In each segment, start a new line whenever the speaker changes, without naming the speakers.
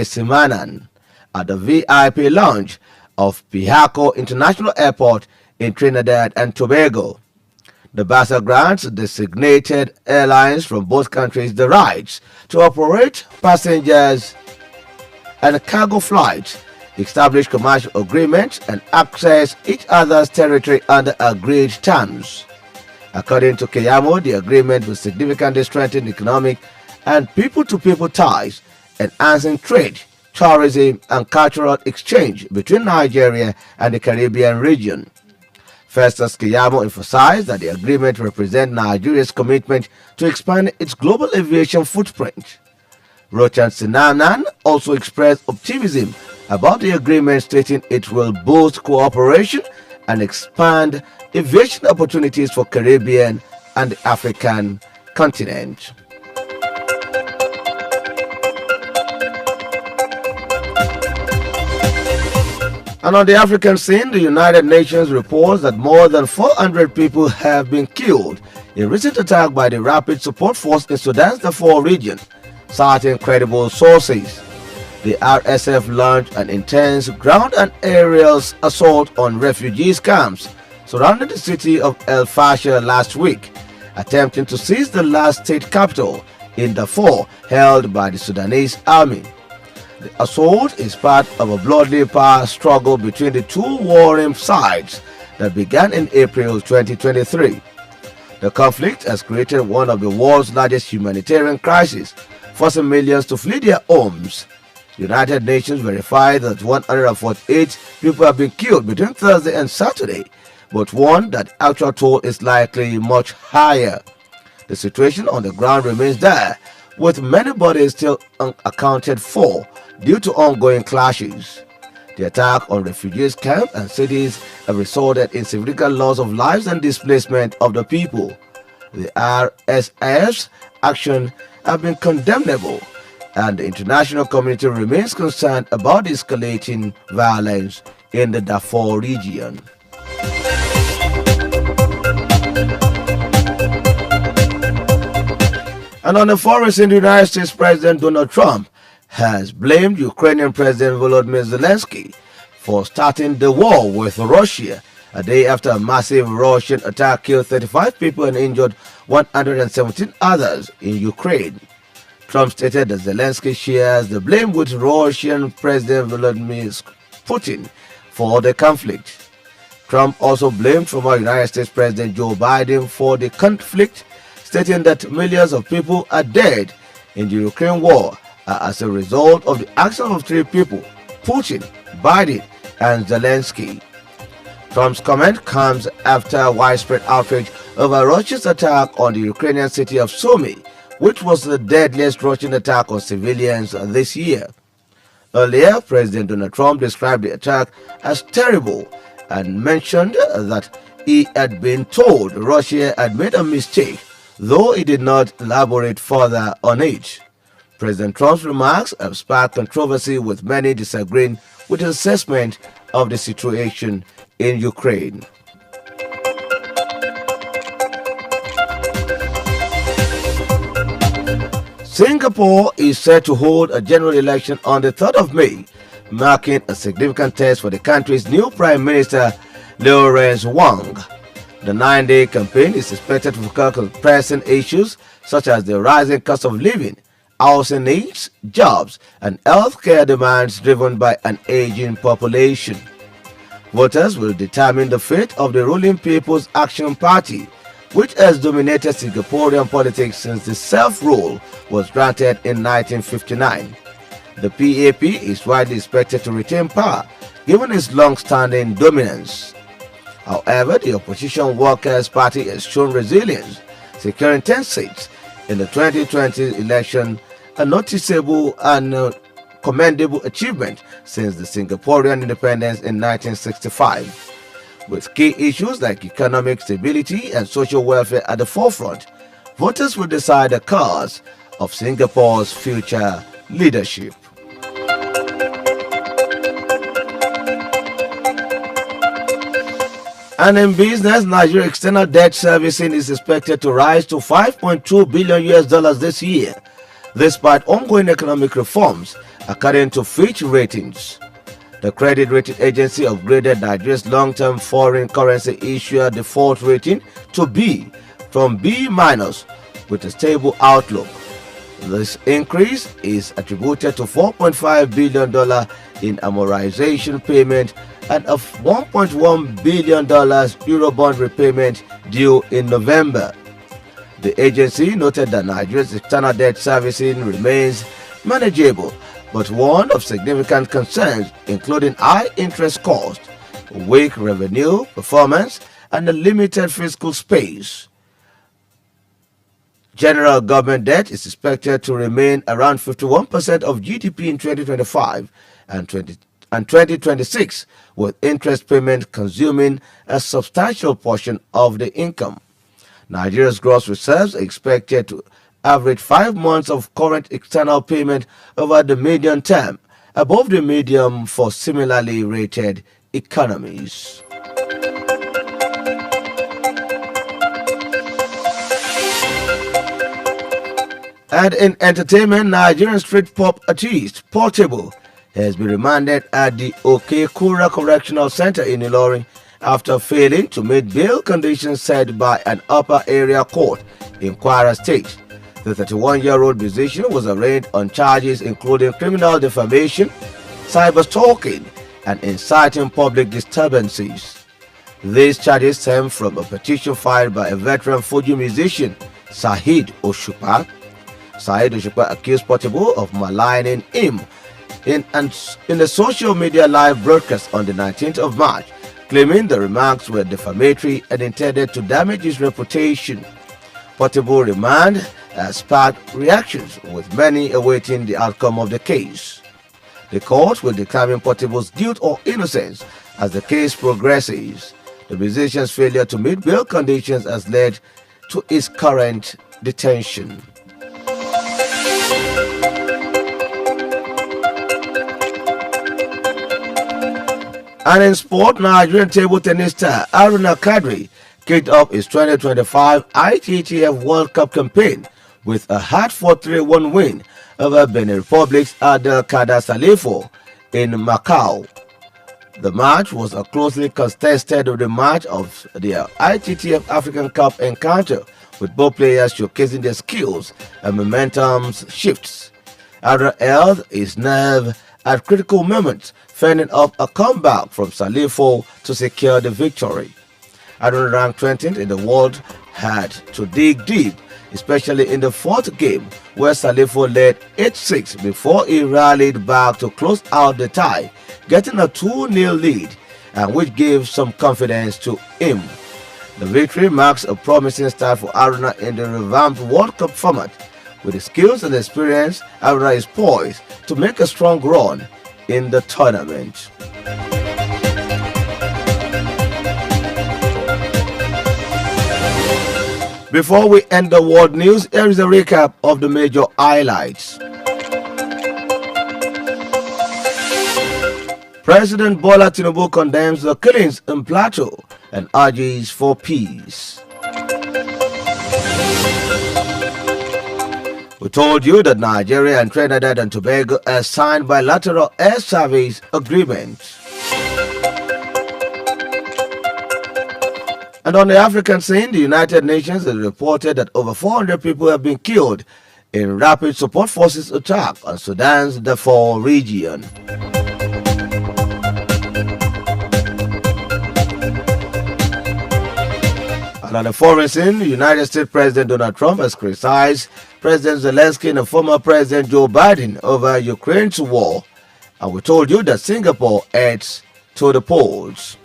Simanan at the VIP lounge of Pihaco International Airport in Trinidad and Tobago. The BASA grants designated airlines from both countries the rights to operate passengers and cargo flights, establish commercial agreements, and access each other's territory under agreed terms. According to Keyamo, the agreement will significantly strengthen economic and people-to-people ties, enhancing trade, tourism, and cultural exchange between Nigeria and the Caribbean region. Festus Keyamo emphasized that the agreement represents Nigeria's commitment to expand its global aviation footprint. Rochan Sinanan also expressed optimism about the agreement, stating it will boost cooperation and expand aviation opportunities for Caribbean and the African continent. And on the African scene, the United Nations reports that more than 400 people have been killed in recent attack by the Rapid Support Force in Sudan's Darfur region, citing credible sources. The RSF launched an intense ground and aerial assault on refugees camps surrounding the city of El Fasher last week, attempting to seize the last state capital in Darfur held by the Sudanese army. The assault is part of a bloody power struggle between the two warring sides that began in April 2023. The conflict has created one of the world's largest humanitarian crises, forcing millions to flee their homes. The United Nations verified that 148 people have been killed between Thursday and Saturday, but warned that actual toll is likely much higher. The situation on the ground remains dire, with many bodies still unaccounted for due to ongoing clashes. The attack on refugees camps and cities have resulted in significant loss of lives and displacement of the people. The RSF's action have been condemnable, and the international community remains concerned about the escalating violence in the Darfur region. And on the foreign scene, the United States President Donald Trump has blamed Ukrainian President Volodymyr Zelensky for starting the war with Russia a day after a massive Russian attack killed 35 people and injured 117 others in Ukraine. Trump stated that Zelensky shares the blame with Russian President Vladimir Putin for the conflict. Trump also blamed former United States President Joe Biden for the conflict, stating that millions of people are dead in the Ukraine war as a result of the actions of three people: Putin, Biden, and Zelensky. Trump's comment comes after widespread outrage over Russia's attack on the Ukrainian city of Sumy, which was the deadliest Russian attack on civilians this year. Earlier, President Donald Trump described the attack as terrible and mentioned that he had been told Russia had made a mistake, though he did not elaborate further on it. President Trump's remarks have sparked controversy, with many disagreeing with his assessment of the situation in Ukraine. Singapore is set to hold a general election on the 3rd of May, marking a significant test for the country's new Prime Minister, Lawrence Wong. The 9-day campaign is expected to focus on pressing issues such as the rising cost of living, housing needs, jobs, and healthcare demands driven by an aging population. Voters will determine the fate of the ruling People's Action Party, which has dominated Singaporean politics since the self-rule was granted in 1959. The PAP is widely expected to retain power, given its long-standing dominance. However, the opposition Workers' Party has shown resilience, securing 10 seats in the 2020 election, a noticeable and commendable achievement since the Singaporean independence in 1965. With key issues like economic stability and social welfare at the forefront, voters will decide the course of Singapore's future leadership. And in business, Nigeria external debt servicing is expected to rise to $5.2 billion this year, despite ongoing economic reforms according to Fitch Ratings. The credit rating agency upgraded Nigeria's long-term foreign currency issuer default rating to B from B- with a stable outlook. This increase is attributed to $4.5 billion in amortization payment and a $1.1 billion Eurobond repayment due in November. The agency noted that Nigeria's external debt servicing remains manageable, but warned of significant concerns including high interest costs, weak revenue performance, and a limited fiscal space. General government debt is expected to remain around 51% of GDP in 2025 and 2026, with interest payment consuming a substantial portion of the income. Nigeria's gross reserves are expected to average 5 months of current external payment over the medium term, above the medium for similarly rated economies. And in entertainment, Nigerian street pop artist Portable has been remanded at the Okekura Correctional Center in Ilorin after failing to meet bail conditions set by an upper area court in Kwara State. The 31-year-old musician was arraigned on charges including criminal defamation, cyber-stalking, and inciting public disturbances. These charges stem from a petition filed by a veteran Fuji musician, Saheed Osupa. Saheed Osupa accused Portable of maligning him in a social media live broadcast on the 19th of March, claiming the remarks were defamatory and intended to damage his reputation. Portable remand has sparked reactions, with many awaiting the outcome of the case. The court will determine Portable's guilt or innocence as the case progresses. The musician's failure to meet bail conditions has led to his current detention. And in sport, Nigerian table tennis star Haruna Kadri kicked off his 2025 ITTF World Cup campaign with a hard-fought 3-1 win over Benin Republic's Abdelkader Salifo in Macau. The match was a closely contested rematch of the ITTF African Cup encounter, with both players showcasing their skills and momentum shifts. Haruna held his nerve at critical moments, fending off a comeback from Salifo to secure the victory. Haruna, ranked 20th in the world, had to dig deep, especially in the fourth game, where Salifo led 8-6 before he rallied back to close out the tie, getting a 2-0 lead, and which gave some confidence to him. The victory marks a promising start for Haruna in the revamped World Cup format. With his skills and experience, Haruna is poised to make a strong run in the tournament. Before we end the world news, here is a recap of the major highlights. President Bola Tinubu condemns the killings in Plateau and urges for peace. We told you that Nigeria and Trinidad and Tobago have signed bilateral air service agreements. And on the African scene, the United Nations has reported that over 400 people have been killed in rapid support forces attack on Sudan's Darfur region. And on the foreign scene, United States President Donald Trump has criticized President Zelensky and former President Joe Biden over Ukraine's war. And we told you that Singapore heads to the polls.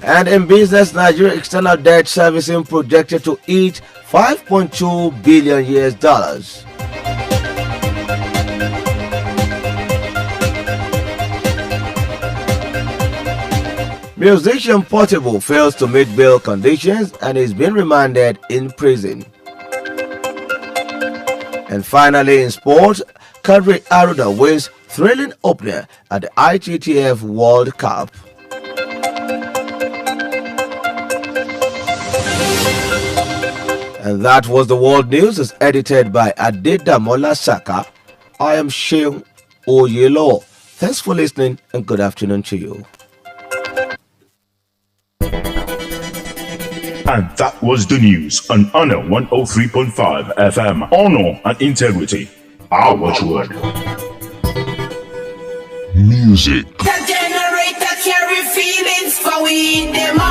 And in business, Nigeria external debt servicing projected to hit $5.2 billion. Musician Portable fails to meet bail conditions and is being remanded in prison. And finally, in sports, Kadri Haruna wins thrilling opener at the ITTF World Cup. And that was the world news, is edited by Adedamola Saka. I am Seun Oyelowo. Thanks for listening and good afternoon to you.
And that was the news on Honor 103.5 FM. Honor and integrity. Our watchword.
Music.
The generator carry feelings for we in them.